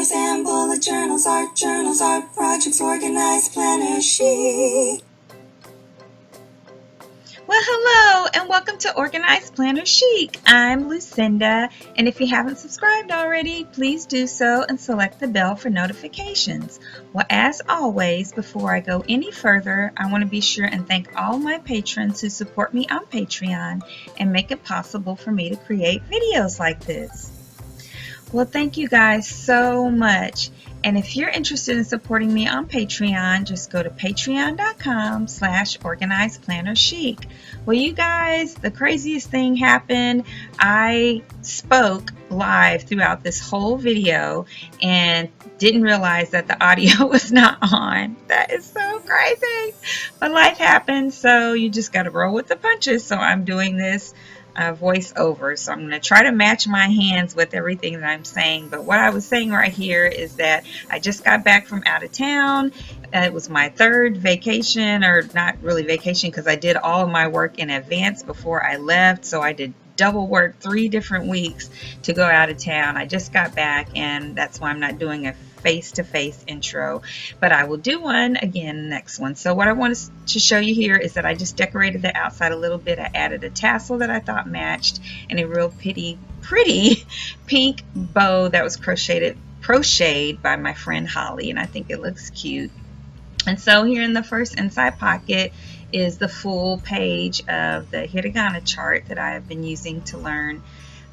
planners and bullet journals, art projects, organized planner sheet. Well, hello and welcome to Organized Planner Chic. I'm Lucinda, and if you haven't subscribed already, please do so and select the bell for notifications. Well, as always, before I go any further, I want to be sure and thank all my patrons who support me on Patreon and make it possible for me to create videos like this. Well, thank you guys so much. And if you're interested in supporting me on Patreon, just go to patreon.com/organizedplannerchic. Well, you guys, the craziest thing happened. I spoke live throughout this whole video and didn't realize that the audio was not on. That is so crazy. But life happens, so you just got to roll with the punches. So I'm doing this voice over, so I'm going to try to match my hands with everything that I'm saying. But what I was saying right here is that I just got back from out of town. It was my third vacation, or not really vacation, because I did all of my work in advance before I left. So I did double work 3 different weeks to go out of town. I just got back, and that's why I'm not doing a face-to-face intro, but I will do one again next one. So what I want to show you here is that I just decorated the outside a little bit. I added a tassel that I thought matched and a real pretty pink bow that was crocheted by my friend Holly, and I think it looks cute. And so here in the first inside pocket is the full page of the hiragana chart that I have been using to learn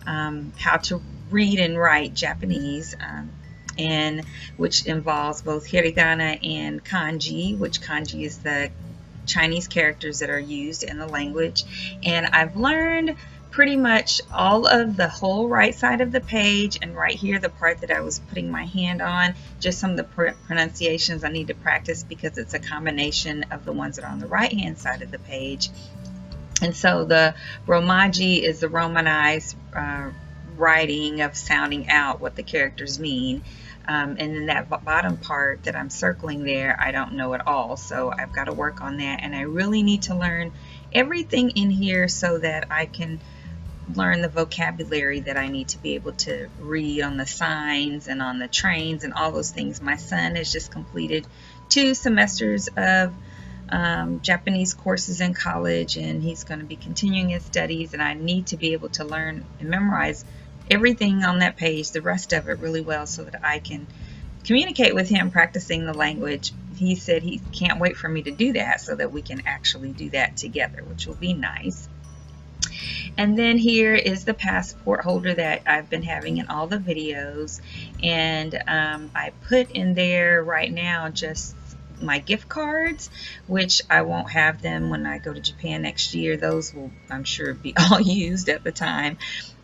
how to read and write Japanese, and which involves both hiragana and kanji, which kanji is the Chinese characters that are used in the language. And I've learned pretty much all of the whole right side of the page, and right here the part that I was putting my hand on, just some of the pronunciations I need to practice because it's a combination of the ones that are on the right hand side of the page. And so the romaji is the romanized writing of sounding out what the characters mean. And then that bottom part that I'm circling there, I don't know at all. So I've got to work on that. And I really need to learn everything in here so that I can learn the vocabulary that I need to be able to read on the signs and on the trains and all those things. My son has just completed 2 semesters of Japanese courses in college, and he's going to be continuing his studies, and I need to be able to learn and memorize everything on that page, the rest of it, really well so that I can communicate with him practicing the language. He said he can't wait for me to do that so that we can actually do that together, which will be nice. And then here is the passport holder that I've been having in all the videos, and I put in there right now just my gift cards, which I won't have them when I go to Japan next year. Those will, I'm sure, be all used at the time.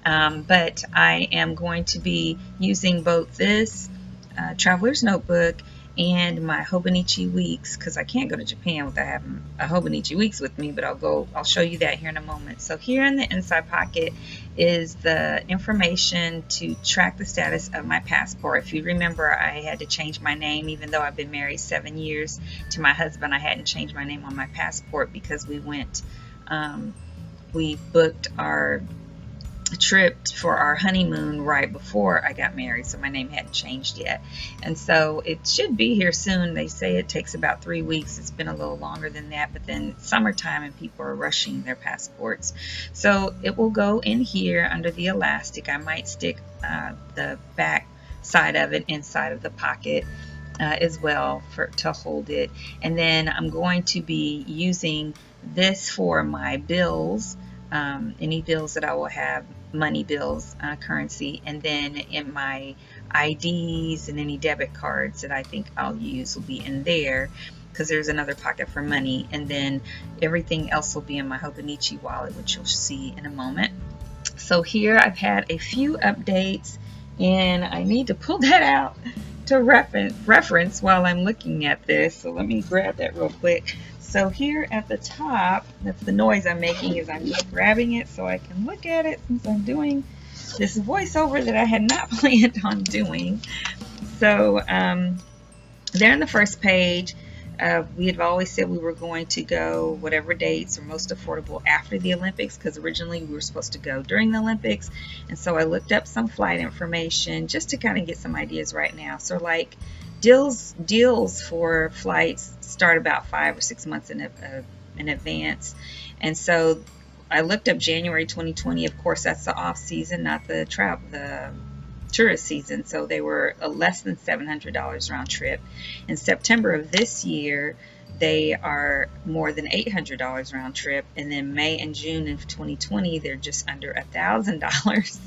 But I am going to be using both this traveler's notebook and my Hobonichi Weeks, because I can't go to Japan without having a Hobonichi Weeks with me, but I'll show you that here in a moment. So here in the inside pocket is the information to track the status of my passport. If you remember, I had to change my name. Even though I've been married 7 years to my husband, I hadn't changed my name on my passport because we booked our trip for our honeymoon right before I got married, so my name hadn't changed yet. And so it should be here soon. They say it takes about 3 weeks. It's been a little longer than that, but then it's summertime and people are rushing their passports. So it will go in here under the elastic. I might stick the back side of it inside of the pocket as well to hold it. And then I'm going to be using this for my bills, any bills that I will have, money bills, currency, and then in my IDs and any debit cards that I think I'll use will be in there, because there's another pocket for money, and then everything else will be in my Hobonichi wallet, which you'll see in a moment. So here I've had a few updates, and I need to pull that out to reference while I'm looking at this. So let me grab that real quick. So here at the top, that's the noise I'm making, is I'm just grabbing it so I can look at it, since I'm doing this voiceover that I had not planned on doing. So there in the first page, We had always said we were going to go whatever dates are most affordable after the Olympics, because originally we were supposed to go during the Olympics. And so I looked up some flight information just to kind of get some ideas right now. So like deals for flights start about 5 or 6 months in advance. And so I looked up January 2020. Of course, that's the off season, not the tourist season, so they were less than $700 round trip. In September of this year, they are more than $800 round trip, and then May and June of 2020, they're just under $1,000.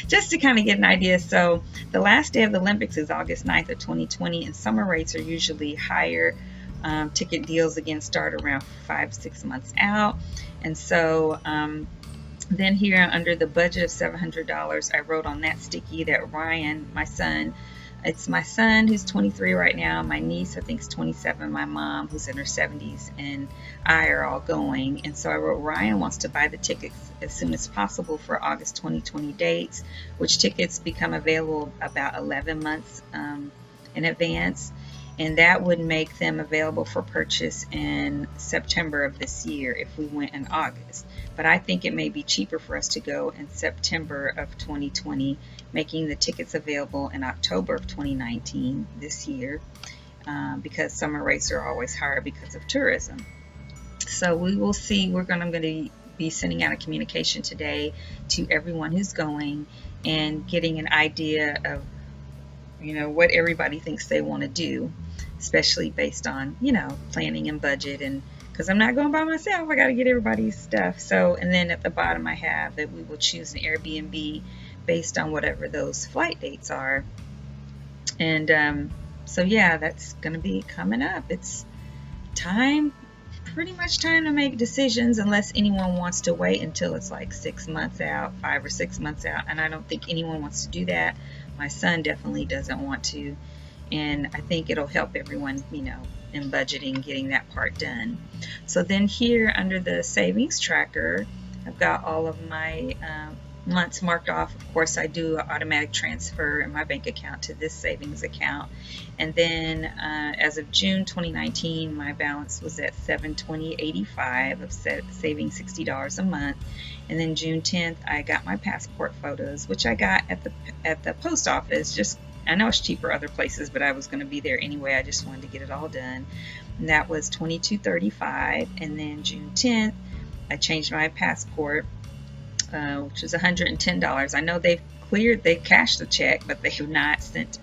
Just to kind of get an idea. So the last day of the Olympics is August 9th of 2020, and summer rates are usually higher. Ticket deals again start around 5-6 months out, and so then here under the budget of $700, I wrote on that sticky that Ryan, my son, it's my son who's 23 right now, my niece I think is 27, my mom who's in her 70s, and I are all going. And so I wrote, Ryan wants to buy the tickets as soon as possible for August 2020 dates, which tickets become available about 11 months in advance. And that would make them available for purchase in September of this year if we went in August. But I think it may be cheaper for us to go in September of 2020, making the tickets available in October of 2019 this year, because summer rates are always higher because of tourism. So we will see. I'm going to be sending out a communication today to everyone who's going and getting an idea of what everybody thinks they want to do, especially based on planning and budget, and because I'm not going by myself, I got to get everybody's stuff. So, and then at the bottom I have that we will choose an Airbnb based on whatever those flight dates are. And so yeah, that's going to be coming up. It's pretty much time to make decisions, unless anyone wants to wait until it's like 6 months out, 5 or 6 months out, and I don't think anyone wants to do that. My son definitely doesn't want to, and I think it'll help everyone, in budgeting, getting that part done. So then here under the savings tracker, I've got all of my months marked off. Of course, I do an automatic transfer in my bank account to this savings account. And then as of June 2019, my balance was at $720.85 of saving $60 a month. And then June 10th, I got my passport photos, which I got at the post office. I know it's cheaper other places, but I was going to be there anyway. I just wanted to get it all done. And that was $22.35. And then June 10th, I changed my passport, which was $110. I know they cashed the check, but they have not sent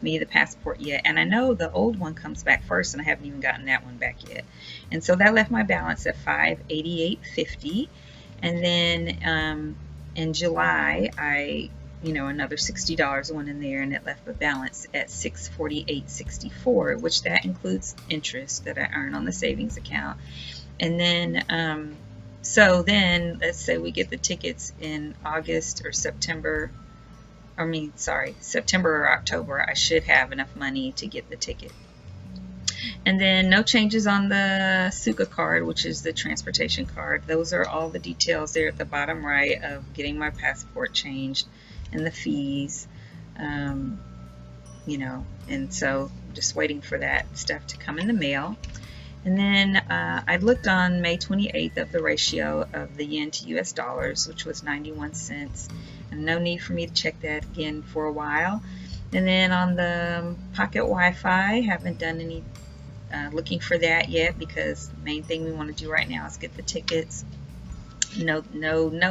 me the passport yet. And I know the old one comes back first, and I haven't even gotten that one back yet. And so that left my balance at $588.50. And then in July, another $60 went in there, and it left the balance at $648.64, which that includes interest that I earn on the savings account. And then so then let's say we get the tickets in August or September or October, I should have enough money to get the ticket. And then no changes on the Suica card, which is the transportation card. Those are all the details there at the bottom right of getting my passport changed and the fees, and so I'm just waiting for that stuff to come in the mail. And then I looked on May 28th of the ratio of the yen to US dollars, which was 91 cents. And no need for me to check that again for a while. And then on the pocket Wi-Fi, haven't done any looking for that yet, because the main thing we want to do right now is get the tickets. No,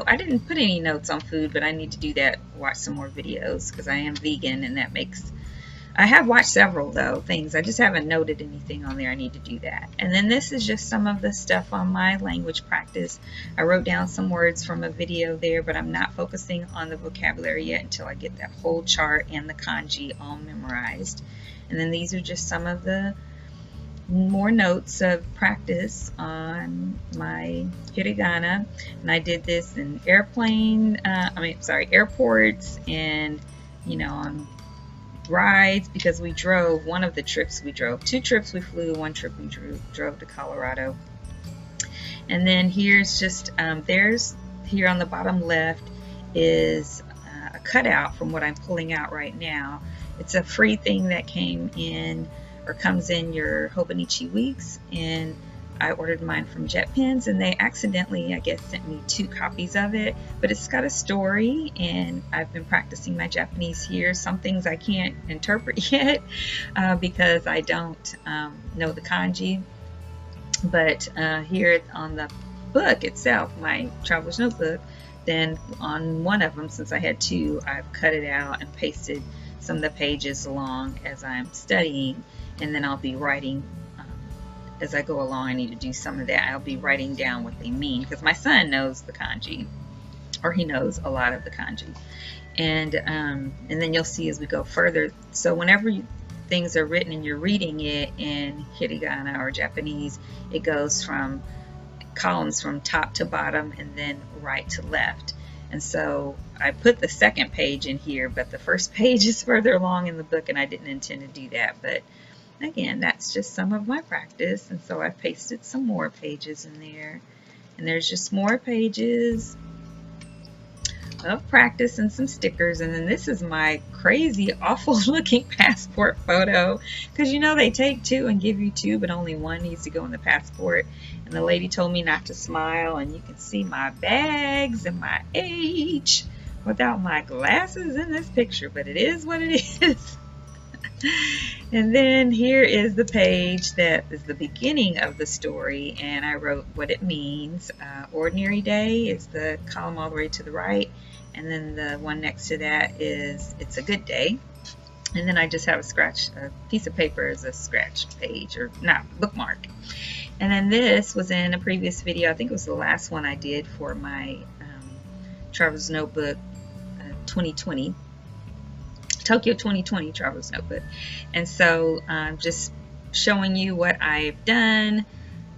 I didn't put any notes on food, but I need to do that, watch some more videos, because I am vegan, and I have watched several things. I just haven't noted anything on there. I need to do that. And then this is just some of the stuff on my language practice. I wrote down some words from a video there, but I'm not focusing on the vocabulary yet until I get that whole chart and the kanji all memorized. And then these are just some of the more notes of practice on my hiragana. And I did this in airports, and on rides, because we drove two trips we flew, one trip we drove to Colorado. And then here's just here on the bottom left is a cutout from what I'm pulling out right now. It's a free thing that came in or comes in your Hobonichi Weeks, and I ordered mine from JetPens, and they accidentally, I guess, sent me 2 copies of it, but it's got a story, and I've been practicing my Japanese here. Some things I can't interpret yet because I don't know the kanji, but here on the book itself, my traveler's notebook, then on one of them, since I had 2, I've cut it out and pasted some of the pages along as I'm studying, and then I'll be writing as I go along. I need to do some of that. I'll be writing down what they mean, because my son knows the kanji, or he knows a lot of the kanji. And then you'll see as we go further. So whenever things are written and you're reading it in hiragana or Japanese, it goes from columns from top to bottom and then right to left. And so I put the second page in here, but the first page is further along in the book, and I didn't intend to do that. But again, that's just some of my practice, and so I pasted some more pages in there, and there's just more pages of practice and some stickers. And then this is my crazy, awful looking passport photo, because you know they take 2 and give you 2, but only 1 needs to go in the passport. And the lady told me not to smile, and you can see my bags and my age without my glasses in this picture, but it is what it is. And then here is the page that is the beginning of the story, and I wrote what it means. Ordinary day is the column all the way to the right, and then the one next to that is it's a good day. And then I just have a piece of paper as a scratch page, or not, bookmark. And then this was in a previous video. I think it was the last one I did for my Traveler's Notebook 2020. Tokyo 2020 Traveler's Notebook. And so just showing you what I've done.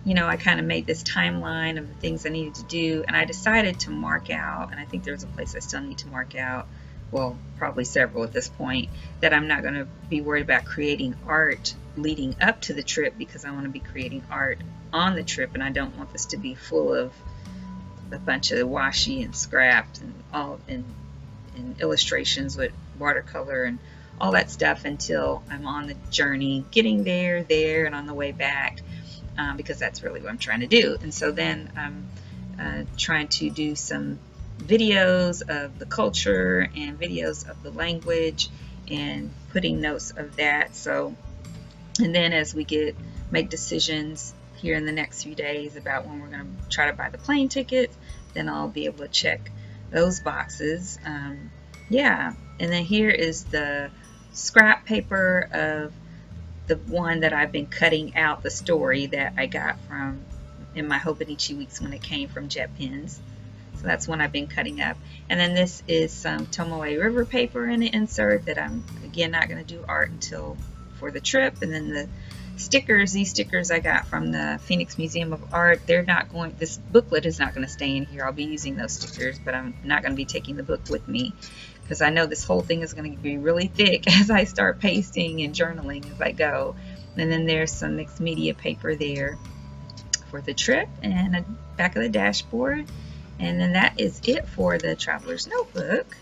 You know, I kind of made this timeline of the things I needed to do, and I decided to mark out, and I think there's a place I still need to mark out, well, probably several at this point, that I'm not going to be worried about creating art leading up to the trip, because I want to be creating art on the trip, and I don't want this to be full of a bunch of washi and scraps and all and illustrations with watercolor and all that stuff until I'm on the journey, getting there, and on the way back, because that's really what I'm trying to do. And so then I'm trying to do some videos of the culture and videos of the language and putting notes of that. So, and then as we make decisions here in the next few days about when we're going to try to buy the plane tickets, then I'll be able to check those boxes. Yeah, and then here is the scrap paper of the one that I've been cutting out, the story that I got from in my Hobonichi Weeks when it came from JetPens. So that's one I've been cutting up. And then this is some Tomoe River paper in the insert that I'm, again, not going to do art until for the trip. And then the stickers, these stickers I got from the Phoenix Museum of Art, they're not going, this booklet is not going to stay in here. I'll be using those stickers, but I'm not going to be taking the book with me, because I know this whole thing is going to be really thick as I start pasting and journaling as I go. And then there's some mixed media paper there for the trip, and a back of the dashboard. And then that is it for the Traveler's Notebook.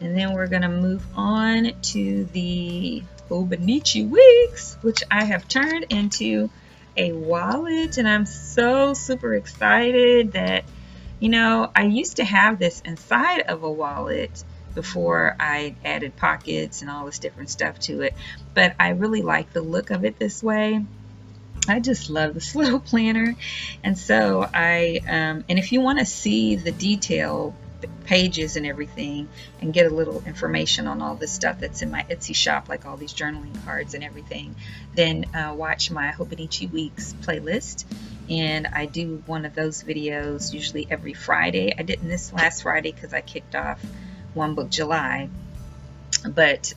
And then we're going to move on to the Hobonichi Weeks, which I have turned into a wallet, and I'm so super excited that, you know, I used to have this inside of a wallet before I added pockets and all this different stuff to it, but I really like the look of it this way. I just love this little planner. And so and if you want to see the detail pages and everything and get a little information on all this stuff that's in my Etsy shop, like all these journaling cards and everything, then watch my Hobonichi Weeks playlist. And I do one of those videos usually every Friday. I didn't this last Friday because I kicked off One Book July, but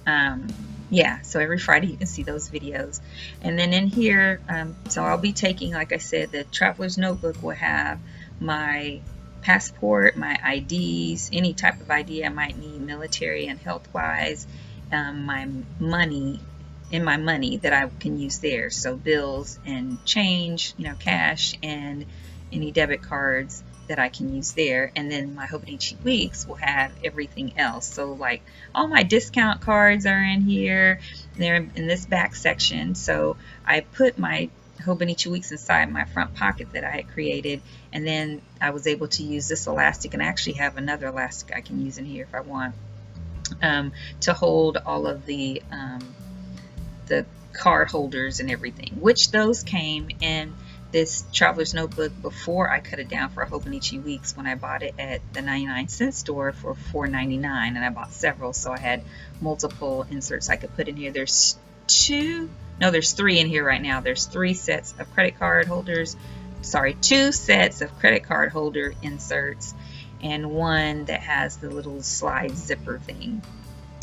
yeah, so every Friday you can see those videos. And then in here, so I'll be taking, like I said, the Traveler's Notebook will have my passport, my IDs, any type of ID I might need, military and health-wise, my money, that I can use there. So bills and change, you know, cash, and any debit cards that I can use there. And then my Hobonichi Weeks will have everything else. So like all my discount cards are in here. They're in this back section. So I put my Hobonichi Weeks inside my front pocket that I had created, and then I was able to use this elastic, and I actually have another elastic I can use in here if I want, to hold all of the card holders and everything, which those came in this traveler's notebook before I cut it down for Hobonichi Weeks when I bought it at the 99-cent store for $4.99, and I bought several, so I had multiple inserts I could put in here. There's three in here right now. There's 3 sets of credit card holders, sorry, 2 sets of credit card holder inserts, and 1 that has the little slide zipper thing.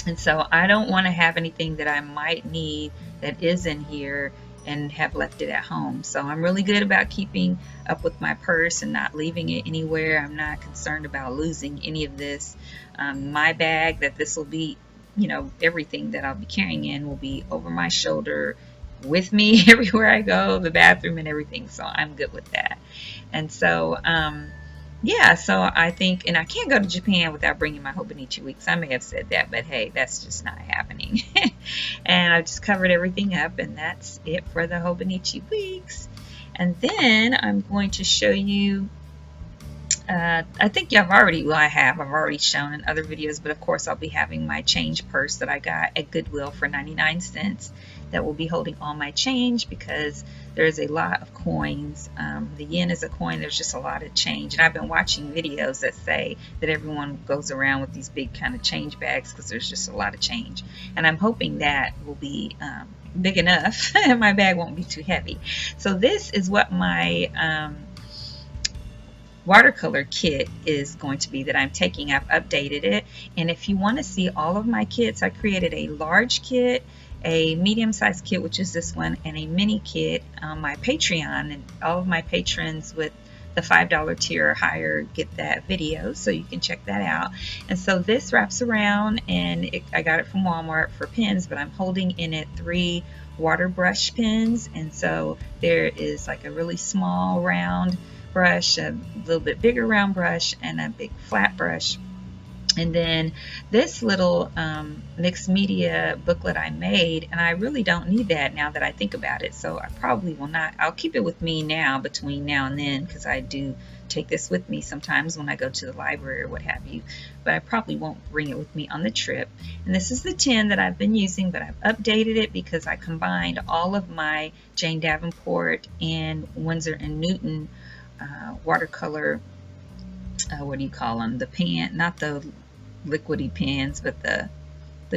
And so I don't want to have anything that I might need that is in here and have left it at home. So I'm really good about keeping up with my purse and not leaving it anywhere. I'm not concerned about losing any of this. My bag that this will be, you know, everything that I'll be carrying in will be over my shoulder with me everywhere I go, the bathroom and everything. So I'm good with that. And so, yeah, so I think, and I can't go to Japan without bringing my Hobonichi Weeks. I may have said that, but hey, that's just not happening. And I've just covered everything up, and that's it for the Hobonichi Weeks. And then I'm going to show you, I think I've already shown in other videos, but of course I'll be having my change purse that I got at Goodwill for 99 cents that will be holding all my change, because there's a lot of coins. The yen is a coin. There's just a lot of change, and I've been watching videos that say that everyone goes around with these big kind of change bags because there's just a lot of change, and I'm hoping that will be big enough and my bag won't be too heavy. So this is what my watercolor kit is going to be that I'm taking. I've updated it, and if you want to see all of my kits, I created a large kit, a medium-sized kit, which is this one, and a mini kit on my Patreon, and all of my patrons with the $5 tier or higher get that video, so you can check that out. And so this wraps around, and I got it from Walmart for pens, but I'm holding in it 3 water brush pens, and so there is like a really small round brush, a little bit bigger round brush, and a big flat brush. And then this little mixed media booklet I made, and I really don't need that now that I think about it, so I probably will not. I'll keep it with me now between now and then, because I do take this with me sometimes when I go to the library or what have you, but I probably won't bring it with me on the trip. And this is the tin that I've been using, but I've updated it because I combined all of my Jane Davenport and Winsor & Newton watercolor, what do you call them? The pan, not the liquidy pans, but the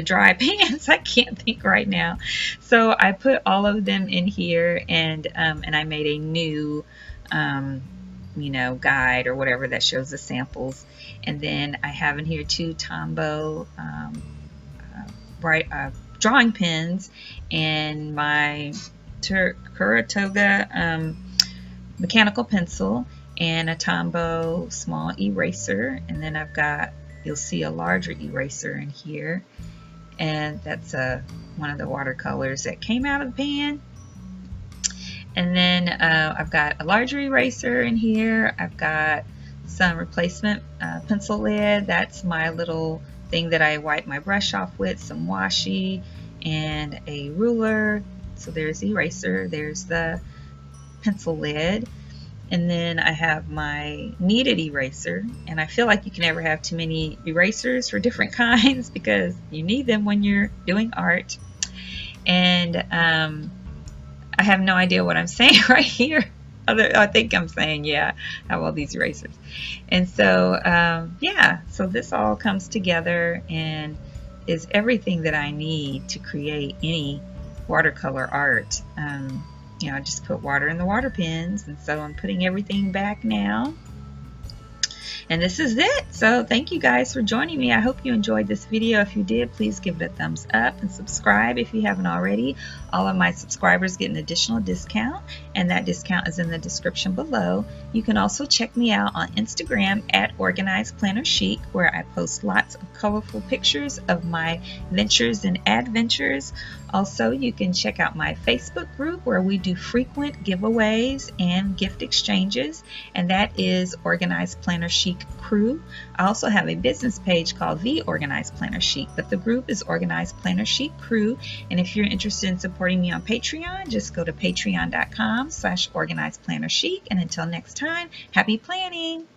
dry pans. I can't think right now. So I put all of them in here, and I made a new, you know, guide or whatever that shows the samples. And then I have in here 2 Tombow drawing pens, and my Kuratoga mechanical pencil, and a Tombow small eraser. And then I've got, you'll see a larger eraser in here, and that's one of the watercolors that came out of the pan. And then I've got a larger eraser in here. I've got some replacement pencil lead. That's my little thing that I wipe my brush off with, some washi, and a ruler. So there's the eraser, there's the pencil lead. And then I have my kneaded eraser, and I feel like you can never have too many erasers for different kinds because you need them when you're doing art. And I have no idea what I'm saying right here. I think I'm saying, yeah, I have all these erasers. And so, yeah, so this all comes together and is everything that I need to create any watercolor art. You know, I just put water in the water pens, and so I'm putting everything back now. And this is it. So thank you guys for joining me. I hope you enjoyed this video. If you did, please give it a thumbs up and subscribe if you haven't already. All of my subscribers get an additional discount, and that discount is in the description below. You can also check me out on Instagram at Organized Planner Chic, where I post lots of colorful pictures of my ventures and adventures. Also, you can check out my Facebook group where we do frequent giveaways and gift exchanges, and that is Organized Planner Chic Crew. I also have a business page called The Organized Planner Chic, but the group is Organized Planner Chic Crew. And if you're interested in supporting me on Patreon, just go to patreon.com/organizedplannerchic. And until next time, happy planning!